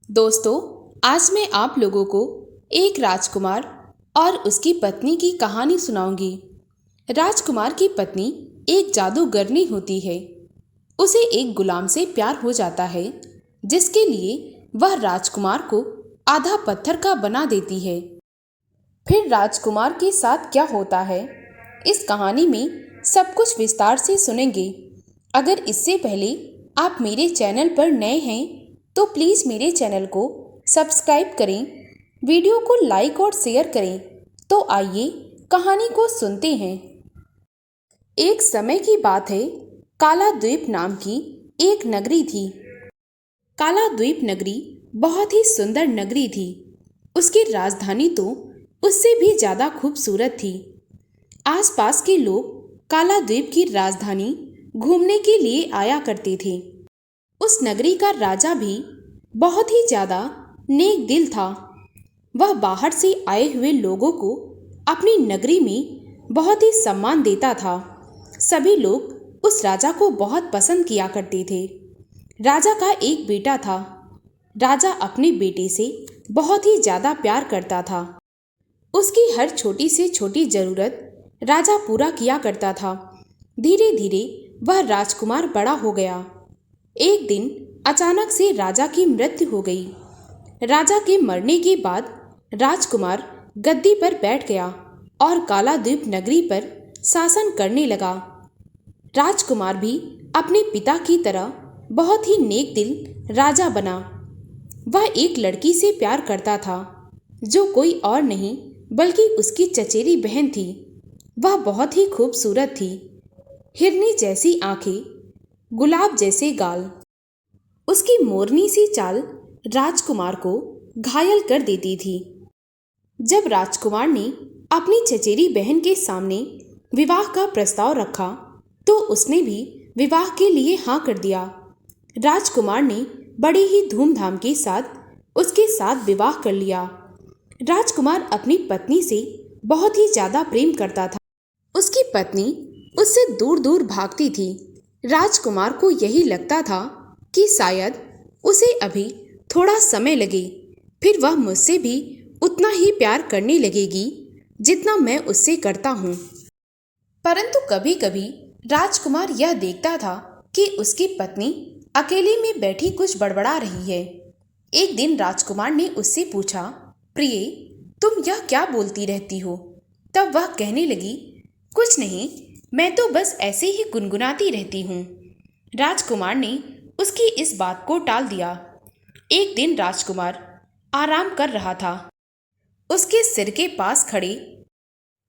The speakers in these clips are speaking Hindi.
दोस्तों, आज मैं आप लोगों को एक राजकुमार और उसकी पत्नी की कहानी सुनाऊंगी। राजकुमार की पत्नी एक जादूगरनी होती है। उसे एक गुलाम से प्यार हो जाता है, जिसके लिए वह राजकुमार को आधा पत्थर का बना देती है। फिर राजकुमार के साथ क्या होता है, इस कहानी में सब कुछ विस्तार से सुनेंगे। अगर इससे पहले आप मेरे चैनल पर नए हैं तो प्लीज़ मेरे चैनल को सब्सक्राइब करें, वीडियो को लाइक और शेयर करें। तो आइए कहानी को सुनते हैं। एक समय की बात है, काला द्वीप नाम की एक नगरी थी। काला द्वीप नगरी बहुत ही सुंदर नगरी थी। उसकी राजधानी तो उससे भी ज़्यादा खूबसूरत थी। आसपास के लोग काला द्वीप की राजधानी घूमने के लिए आया करते थे। उस नगरी का राजा भी बहुत ही ज़्यादा नेक दिल था। वह बाहर से आए हुए लोगों को अपनी नगरी में बहुत ही सम्मान देता था। सभी लोग उस राजा को बहुत पसंद किया करते थे। राजा का एक बेटा था। राजा अपने बेटे से बहुत ही ज़्यादा प्यार करता था। उसकी हर छोटी से छोटी ज़रूरत राजा पूरा किया करता था। धीरे धीरे वह राजकुमार बड़ा हो गया। एक दिन अचानक से राजा की मृत्यु हो गई। राजा के मरने के बाद राजकुमार गद्दी पर बैठ गया और काला द्वीप नगरी पर शासन करने लगा। राजकुमार भी अपने पिता की तरह बहुत ही नेक दिल राजा बना। वह एक लड़की से प्यार करता था, जो कोई और नहीं बल्कि उसकी चचेरी बहन थी। वह बहुत ही खूबसूरत थी। हिरनी जैसी आंखें, गुलाब जैसे गाल। उसकी मोरनी सी चाल राजकुमार को घायल कर देती थी। जब राजकुमार ने अपनी चचेरी बहन के सामने विवाह का प्रस्ताव रखा तो उसने भी विवाह के लिए हाँ कर दिया। राजकुमार ने बड़े ही धूमधाम के साथ उसके साथ विवाह कर लिया। राजकुमार अपनी पत्नी से बहुत ही ज़्यादा प्रेम करता था। उसकी पत्नी उससे दूर दूर भागती थी। राजकुमार को यही लगता था कि शायद उसे अभी थोड़ा समय लगे, फिर वह मुझसे भी उतना ही प्यार करने लगेगी जितना मैं उससे करता हूँ। परंतु कभी कभी राजकुमार यह देखता था कि उसकी पत्नी अकेले में बैठी कुछ बड़बड़ा रही है। एक दिन राजकुमार ने उससे पूछा, प्रिय, तुम यह क्या बोलती रहती हो? तब वह कहने लगी, कुछ नहीं, मैं तो बस ऐसे ही गुनगुनाती रहती हूँ। राजकुमार ने उसकी इस बात को टाल दिया। एक दिन राजकुमार आराम कर रहा था। उसके सिर के पास खड़े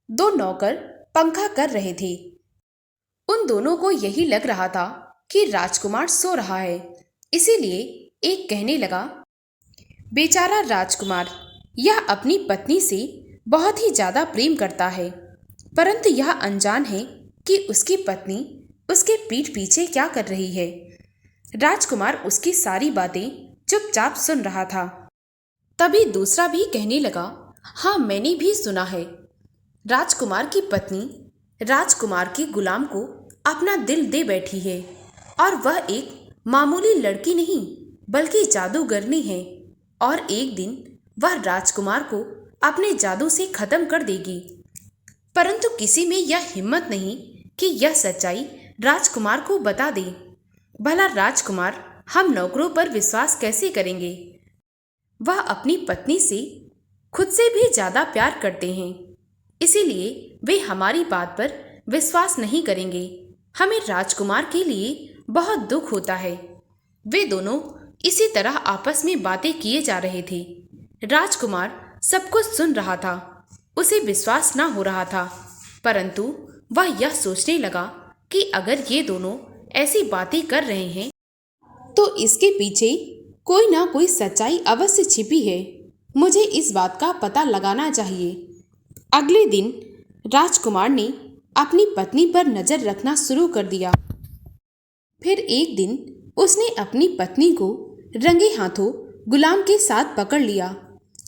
दो नौकर पंखा कर रहे थे। उन दोनों को यही लग रहा था कि राजकुमार सो रहा है, इसीलिए एक कहने लगा, बेचारा राजकुमार, यह अपनी पत्नी से बहुत ही ज़्यादा प्रेम करता है, परंतु यह अनजान है कि उसकी पत्नी उसके पीठ पीछे क्या कर रही है। राजकुमार उसकी सारी बातें चुपचाप सुन रहा था। तभी दूसरा भी कहने लगा, हाँ, मैंने भी सुना है। राजकुमार की पत्नी राजकुमार के गुलाम को अपना दिल दे बैठी है और वह एक मामूली लड़की नहीं बल्कि जादूगरनी है, और एक दिन वह राजकुमार को अपने जादू से खत्म कर देगी। परंतु किसी में यह हिम्मत नहीं कि यह सच्चाई राजकुमार को बता दे। भला राजकुमार हम नौकरों पर विश्वास कैसे करेंगे? वह अपनी पत्नी से खुद से भी ज़्यादा प्यार करते हैं, इसीलिए वे हमारी बात पर विश्वास नहीं करेंगे। हमें राजकुमार के लिए बहुत दुख होता है। वे दोनों इसी तरह आपस में बातें किए जा रहे थे। राजकुमार सब कुछ सुन रहा था। उसे विश्वास ना हो रहा था, परंतु वह यह सोचने लगा कि अगर ये दोनों ऐसी बातें कर रहे हैं तो इसके पीछे कोई ना कोई सच्चाई अवश्य छिपी है। मुझे इस बात का पता लगाना चाहिए। अगले दिन राजकुमार ने अपनी पत्नी पर नज़र रखना शुरू कर दिया। फिर एक दिन उसने अपनी पत्नी को रंगे हाथों गुलाम के साथ पकड़ लिया।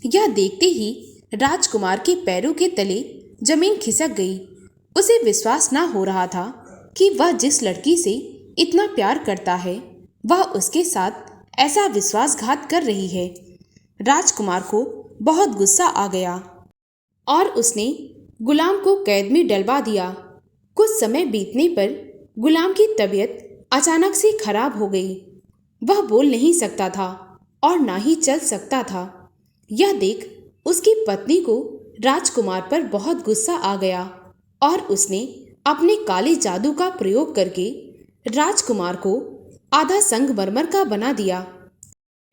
यह देखते ही राजकुमार के पैरों के तले जमीन खिसक गई। उसे विश्वास ना हो रहा था कि वह जिस लड़की से इतना प्यार करता है वह उसके साथ ऐसा विश्वासघात कर रही है। राजकुमार को बहुत गुस्सा आ गया और उसने गुलाम को कैद में डलवा दिया। कुछ समय बीतने पर गुलाम की तबीयत अचानक से खराब हो गई। वह बोल नहीं सकता था और ना ही चल सकता था। यह देख उसकी पत्नी को राजकुमार पर बहुत गुस्सा आ गया और उसने अपने काले जादू का प्रयोग करके राजकुमार को आधा संगमरमर का बना दिया।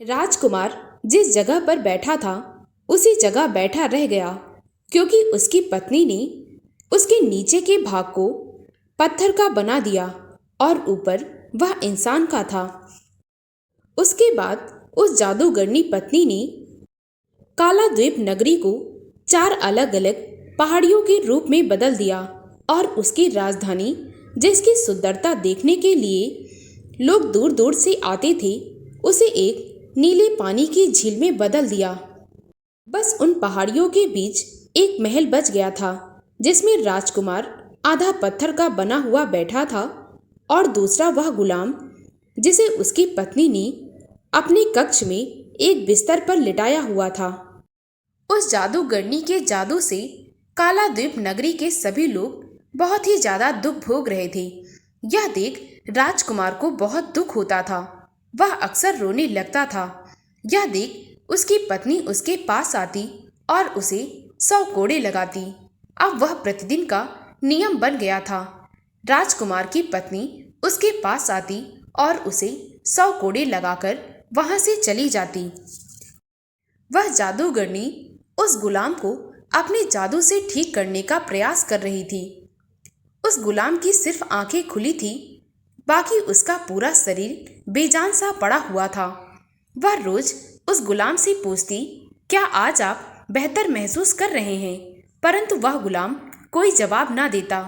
राजकुमार जिस जगह पर बैठा था उसी जगह बैठा रह गया, क्योंकि उसकी पत्नी ने उसके नीचे के भाग को पत्थर का बना दिया और ऊपर वह इंसान का था। उसके बाद उस जादूगरनी पत्नी ने कालाद्वीप नगरी को 4 अलग अलग पहाड़ियों के रूप में बदल दिया और उसकी राजधानी, जिसकी सुंदरता देखने के लिए लोग दूर दूर से आते थे, उसे एक नीले पानी की झील में बदल दिया। बस उन पहाड़ियों के बीच एक महल बच गया था, जिसमें राजकुमार आधा पत्थर का बना हुआ बैठा था और दूसरा वह गुलाम, जिसे उसकी पत्नी ने अपने कक्ष में एक बिस्तर पर लिटाया हुआ था। उस जादूगरनी के जादू से कालाद्वीप नगरी के सभी लोग बहुत ही ज्यादा दुख भोग रहे थे। यह देख राजकुमार को बहुत दुख होता था। वह अक्सर रोने लगता था। यह देख उसकी पत्नी उसके पास आती और उसे 100 कोड़े लगाती। अब वह प्रतिदिन का नियम बन गया था। राजकुमार की पत्नी उसके पास आती और उसे 100 कोड़े लगाकर वहां से चली जाती। वह जादूगरनी उस गुलाम को अपने जादू से ठीक करने का प्रयास कर रही थी। उस गुलाम की सिर्फ आंखें खुली थी, बाकी उसका पूरा शरीर बेजान सा पड़ा हुआ था। वह रोज उस गुलाम से पूछती, क्या आज आप बेहतर महसूस कर रहे हैं? परंतु वह गुलाम कोई जवाब ना देता।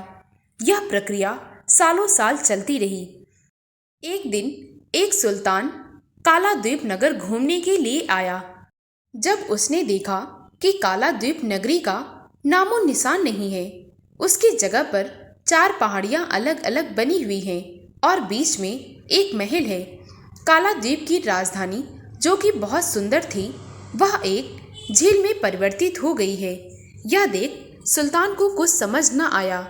यह प्रक्रिया सालों साल चलती रही। एक दिन एक सुल्तान कालाद्वीप नगर घूमने के लिए आया। जब उसने देखा कि कालाद्वीप नगरी का नामो निशान नहीं है, उसकी जगह पर 4 पहाड़ियां अलग अलग बनी हुई हैं और बीच में एक महल है। कालाद्वीप की राजधानी, जो कि बहुत सुंदर थी, वह एक झील में परिवर्तित हो गई है। यह देख सुल्तान को कुछ समझ न आया,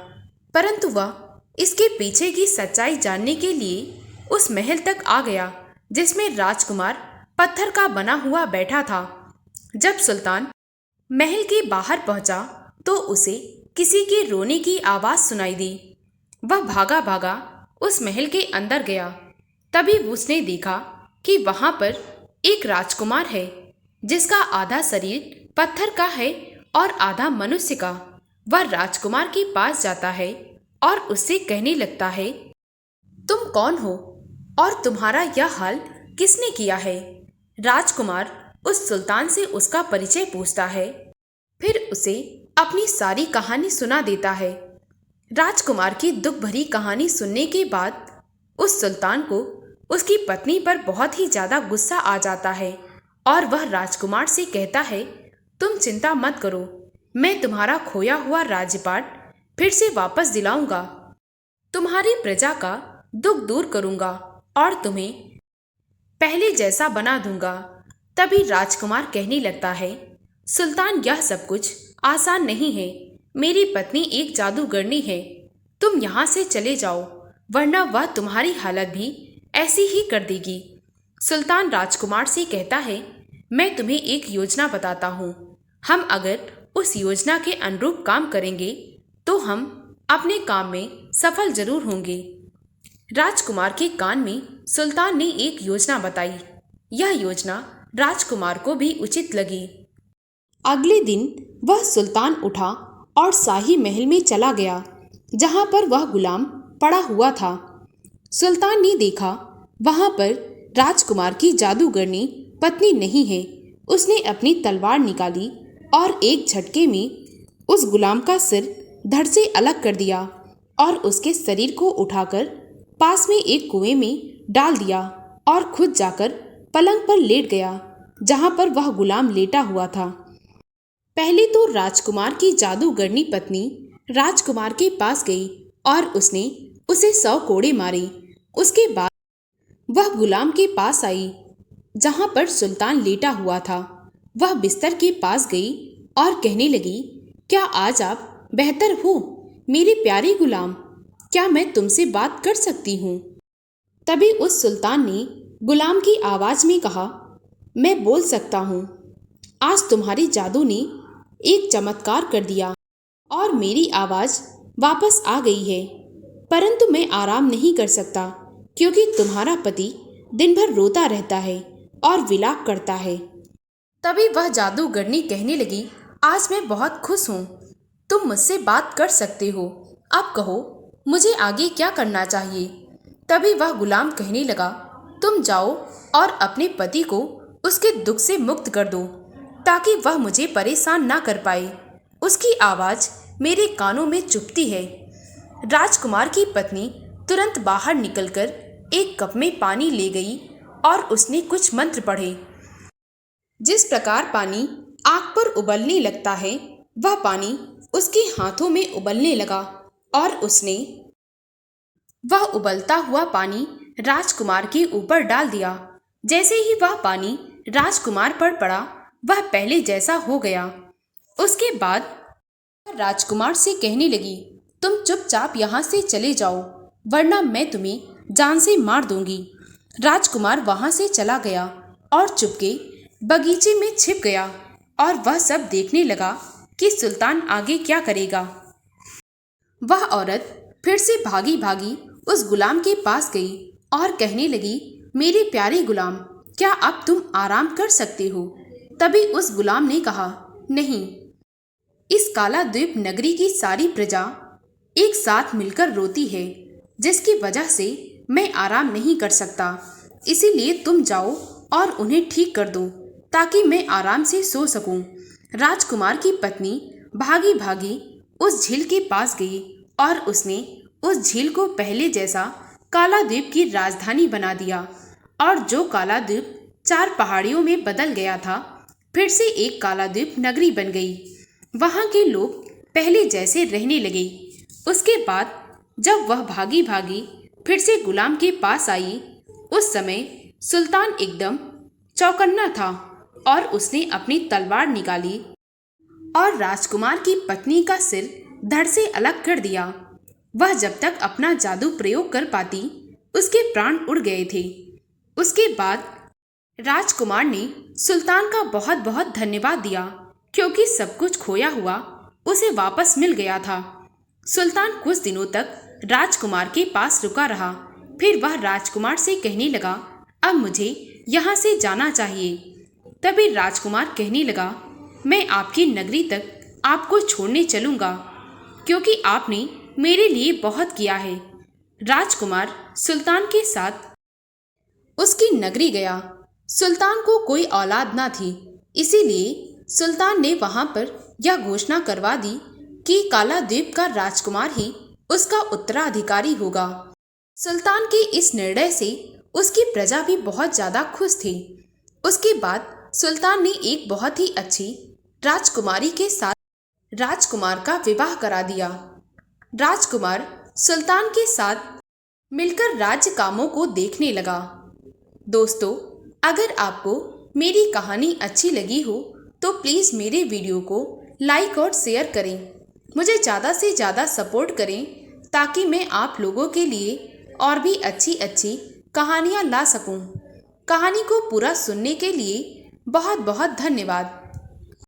परंतु वह इसके पीछे की सच्चाई जानने के लिए उस महल तक आ गया, जिसमें राजकुमार पत्थर का बना हुआ बैठा था। जब सुल्तान महल के बाहर पहुंचा तो उसे किसी के रोने की आवाज सुनाई दी। वह भागा भागा उस महल के अंदर गया। तभी उसने देखा कि वहां पर एक राजकुमार है, जिसका आधा शरीर पत्थर का है और आधा मनुष्य का। वह राजकुमार के पास जाता है और उससे कहने लगता है, तुम कौन हो और तुम्हारा यह हाल किसने किया है? राजकुमार उस सुल्तान से उसका परिचय पूछता है, फिर उसे अपनी सारी कहानी सुना देता है। राजकुमार की दुख भरी कहानी सुनने के बाद उस सुल्तान को उसकी पत्नी पर बहुत ही ज्यादा गुस्सा आ जाता है और वह राजकुमार से कहता है, तुम चिंता मत करो, मैं तुम्हारा खोया हुआ राज्यपाट फिर से वापस दिलाऊंगा। तुम्हारी प्रजा का दुख दूर करूंगा और तुम्हें पहले जैसा बना दूंगा। तभी राजकुमार कहने लगता है, सुल्तान, यह सब कुछ आसान नहीं है। मेरी पत्नी एक जादूगरनी है। तुम यहाँ से चले जाओ, वरना वह तुम्हारी हालत भी ऐसी ही कर देगी। सुल्तान राजकुमार से कहता है, मैं तुम्हें एक योजना बताता हूँ। हम अगर उस योजना के अनुरूप काम करेंगे तो हम अपने काम में सफल जरूर होंगे। राजकुमार के कान में सुल्तान ने एक योजना बताई। यह योजना राजकुमार को भी उचित लगी। अगले दिन वह सुल्तान उठा और शाही महल में चला गया, जहां पर वह गुलाम पड़ा हुआ था। सुल्तान ने देखा वहां पर राजकुमार की जादूगरनी पत्नी नहीं है। उसने अपनी तलवार निकाली और एक झटके में उस गुलाम का सिर धड़ से अलग कर दिया और उसके शरीर को उठाकर पास में एक कुएं में डाल दिया और खुद जाकर पलंग पर लेट गया, जहां पर वह गुलाम लेटा हुआ था। पहले तो राजकुमार की जादूगरनी पत्नी राजकुमार के पास गई और उसने उसे 100 कोड़े मारे। उसके बाद वह गुलाम के पास आई जहाँ पर सुल्तान लेटा हुआ था। वह बिस्तर के पास गई और कहने लगी, क्या आज आप बेहतर हो मेरे प्यारे गुलाम? क्या मैं तुमसे बात कर सकती हूँ? तभी उस सुल्तान ने गुलाम की आवाज़ में कहा, मैं बोल सकता हूँ। आज तुम्हारे जादू ने एक चमत्कार कर दिया और मेरी आवाज़ वापस आ गई है, परंतु मैं आराम नहीं कर सकता क्योंकि तुम्हारा पति दिन भर रोता रहता है और विलाप करता है। तभी वह जादूगरनी कहने लगी, आज मैं बहुत खुश हूँ, तुम मुझसे बात कर सकते हो। अब कहो मुझे आगे क्या करना चाहिए? तभी वह गुलाम कहने लगा, तुम जाओ और अपने पति को उसके दुख से मुक्त कर दो ताकि वह मुझे परेशान ना कर पाए। उसकी आवाज़ मेरे कानों में चुभती है। राजकुमार की पत्नी तुरंत बाहर निकलकर एक कप में पानी ले गई और उसने कुछ मंत्र पढ़े। जिस प्रकार पानी आग पर उबलने लगता है, वह पानी उसके हाथों में उबलने लगा और उसने वह उबलता हुआ पानी राजकुमार के ऊपर डाल दिया। जैसे ही वह पानी राजकुमार पर पड़ा, वह पहले जैसा हो गया। उसके बाद राजकुमार से कहने लगी, तुम चुपचाप यहाँ से चले जाओ, वरना मैं तुम्हें जान से मार दूंगी। राजकुमार वहाँ से चला गया और चुपके बगीचे में छिप गया और वह सब देखने लगा कि सुल्तान आगे क्या करेगा। वह औरत फिर से भागी भागी उस गुलाम के पास गई और कहने लगी, मेरे प्यारे गुलाम, क्या अब तुम आराम कर सकते हो? तभी उस गुलाम ने कहा, नहीं, इस काला द्वीप नगरी की सारी प्रजा एक साथ मिलकर रोती है, जिसकी वजह से मैं आराम नहीं कर सकता। इसीलिए तुम जाओ और उन्हें ठीक कर दो ताकि मैं आराम से सो सकूं। राजकुमार की पत्नी भागी भागी उस झील के पास गई और उसने उस झील को पहले जैसा काला द्वीप की राजधानी बना दिया और जो काला द्वीप 4 पहाड़ियों में बदल गया था, फिर से एक काला द्वीप नगरी बन गई। वहाँ के लोग पहले जैसे रहने लगे। उसके बाद जब वह भागी भागी फिर से गुलाम के पास आई, उस समय सुल्तान एकदम चौकन्ना था और उसने अपनी तलवार निकाली और राजकुमार की पत्नी का सिर धड़ से अलग कर दिया। वह जब तक अपना जादू प्रयोग कर पाती, उसके प्राण उड़ गए थे। उसके बाद राजकुमार ने सुल्तान का बहुत बहुत धन्यवाद दिया क्योंकि सब कुछ खोया हुआ उसे वापस मिल गया था। सुल्तान कुछ दिनों तक राजकुमार के पास रुका रहा। फिर वह राजकुमार से कहने लगा, अब मुझे यहाँ से जाना चाहिए। तभी राजकुमार कहने लगा, मैं आपकी नगरी तक आपको छोड़ने चलूँगा क्योंकि आपने मेरे लिए बहुत किया है। राजकुमार सुल्तान के साथ उसकी नगरी गया। सुल्तान को कोई औलाद ना थी, इसीलिए सुल्तान ने वहां पर यह घोषणा करवा दी कि काला द्वीप का राजकुमार ही उसका उत्तराधिकारी होगा। सुल्तान के इस निर्णय से उसकी प्रजा भी बहुत ज़्यादा खुश थी। उसके बाद सुल्तान ने एक बहुत ही अच्छी राजकुमारी के साथ राजकुमार का विवाह करा दिया। राजकुमार सुल्तान के साथ मिलकर राज्य कामों को देखने लगा। दोस्तों, अगर आपको मेरी कहानी अच्छी लगी हो तो प्लीज़ मेरे वीडियो को लाइक और शेयर करें। मुझे ज़्यादा से ज़्यादा सपोर्ट करें ताकि मैं आप लोगों के लिए और भी अच्छी अच्छी कहानियाँ ला सकूं। कहानी को पूरा सुनने के लिए बहुत बहुत धन्यवाद।